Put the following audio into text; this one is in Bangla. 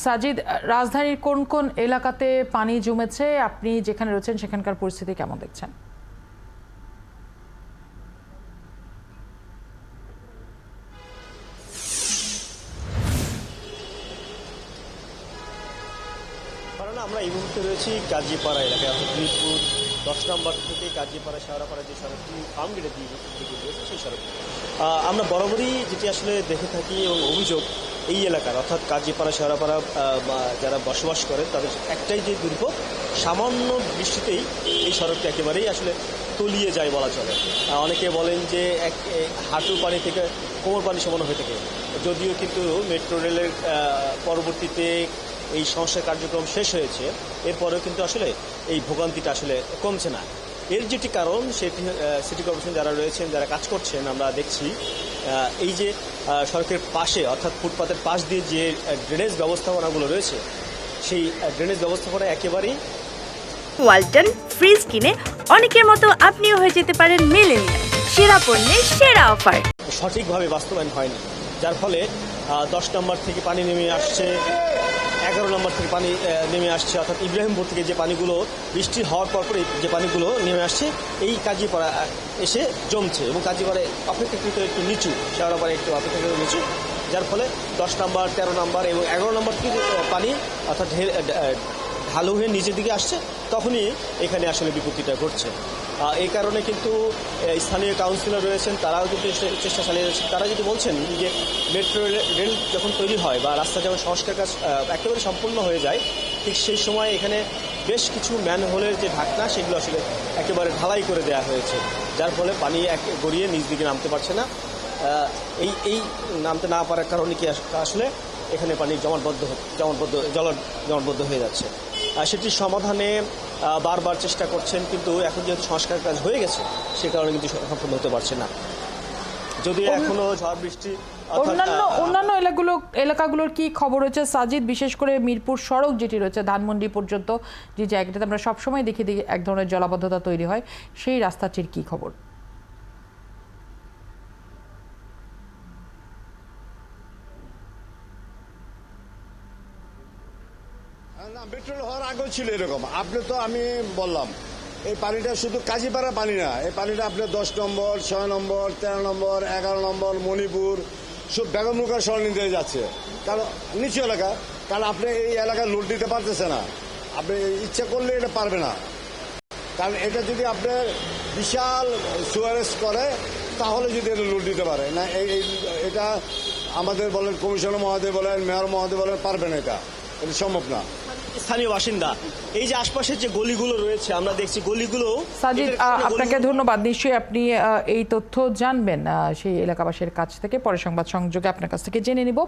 সাজিদ, রাজধানীর কোন কোন এলাকাতে পানি জমেছে, আপনি যেখানে রয়েছেন সেখানকার পরিস্থিতি কেমন দেখছেন? কারণ আমরা এই মুহূর্তে রয়েছি কাজীপাড়া এলাকায়, অর্থাৎ মিরপুর 10 নম্বর থেকে কাজীপাড়া শেওড়াপাড়া যে সড়কটি ফার্মগেটের দিকে রয়েছে সেই সড়ক। আমরা বরাবরই যেটি আসলে দেখে থাকি এবং অভিযোগ এই এলাকার, অর্থাৎ কাজীপাড়া শেওড়াপাড়া যারা বসবাস করে তাদের একটাই যে দুর্ভোগ, সামান্য বৃষ্টিতেই এই সড়কটা একেবারেই আসলে তলিয়ে যায় বলা চলে। অনেকে বলেন যে হাঁটু পানি থেকে কোমর পানি সমান হয়ে থাকে, যদিও কিন্তু মেট্রো রেলের পরবর্তীতে এই সংস্কার কার্যক্রম শেষ হয়েছে, এরপরেও কিন্তু আসলে এই ভোগান্তিটা আসলে কমছে না। এর যেটি কারণ সেটি সিটি কর্পোরেশন যারা রয়েছেন, যারা কাজ করছেন, আমরা দেখছি এই যে সড়কের পাশে অর্থাৎ ফুটপাতের পাশ দিয়ে যে ড্রেনেজ ব্যবস্থাপনাগুলো রয়েছে, সেই ড্রেনেজ ব্যবস্থাপনা একেবারেই। ওয়ালটন ফ্রিজ কিনে অনেকের মতো আপনিও হয়ে যেতে পারেন মিলেনিয়াল। সেরা পণ্যের সেরা অফার সঠিকভাবে বাস্তবায়ন হয়নি, যার ফলে 10 নম্বর থেকে পানি নেমে আসছে, 11 নম্বর থেকে পানি নেমে আসছে, অর্থাৎ ইব্রাহিমপুর থেকে যে পানিগুলো বৃষ্টি হওয়ার পরপরই যে পানিগুলো নেমে আসছে এই কাজীপাড়া এসে জমছে, এবং কাজীপাড়া অপেক্ষাকৃত একটু নিচু, শেওড়াপাড়া একটু অপেক্ষাকৃত নিচু, যার ফলে 10 নম্বর, 13 নম্বর এবং 11 নম্বর থেকে পানি অর্থাৎ ঢালু হয়ে নিচের দিকে আসছে, তখনই এখানে আসলে বিপত্তিটা ঘটছে। এই কারণে কিন্তু স্থানীয় কাউন্সিলর রয়েছেন, তারাও কিন্তু চেষ্টা চালিয়ে যাচ্ছেন। তারা যদি বলছেন যে মেট্রো রেল যখন তৈরি হয় বা রাস্তা যখন সংস্কার কাজ একেবারে সম্পূর্ণ হয়ে যায়, ঠিক সেই সময় এখানে বেশ কিছু ম্যানহোলের যে ঢাকনা সেগুলো আসলে একেবারে ঢালাই করে দেওয়া হয়েছে, যার ফলে পানি গড়িয়ে নিচ দিকে নামতে পারছে না। এই নামতে না পারার কারণে কি আসলে এখানে পানি জমাটবদ্ধ হয়ে যাচ্ছে। সেটির সমাধানে বারবার চেষ্টা করছেন, কিন্তু এখন যেহেতু সংস্কার কাজ হয়ে গেছে সে কারণে কিন্তু সম্পূর্ণ হতে পারছে না, যদি এখনো ঝড় বৃষ্টি। অন্যান্য এলাকাগুলোর কি খবর হচ্ছে সাজিদ? বিশেষ করে মিরপুর সড়ক যেটি রয়েছে ধানমন্ডি পর্যন্ত, যে জায়গাটাতে আমরা সবসময় দেখি এক ধরনের জলাবদ্ধতা তৈরি হয়, সেই রাস্তাটির কি খবর? না, মেট্রোল হওয়ার আগেও ছিল এরকম। আপনি তো আমি বললাম এই পানিটা শুধু কাজীপাড়া পানি না, এই পানিটা আপনার 10 নম্বর, 6 নম্বর, 13 নম্বর, 11 নম্বর, মণিপুর সব বেগমরুকার সরণিতে যাচ্ছে, কারণ নিচু এলাকা, কারণ আপনি এই এলাকায় লোড দিতে পারতেছে না, আপনি ইচ্ছা করলে এটা পারবে না, কারণ এটা যদি আপনার বিশাল সুয়ারেজ করে তাহলে যদি এটা লোড দিতে পারে না। এটা আমাদের বলেন কমিশনার মহোদয় বলেন, মেয়র মহোদয় বলেন, পারবে না, এটা সম্ভব না। স্থানীয় বাসিন্দা এই যে আশপাশের যে গলিগুলো রয়েছে আমরা দেখছি গলিগুলো। সাজিদ, আপনাকে ধন্যবাদ। নিশ্চয়ই আপনি এই তথ্য জানবেন সেই এলাকাবাসীর কাছ থেকে, পরে সংবাদ সংযোগে আপনার কাছ থেকে জেনে নিব।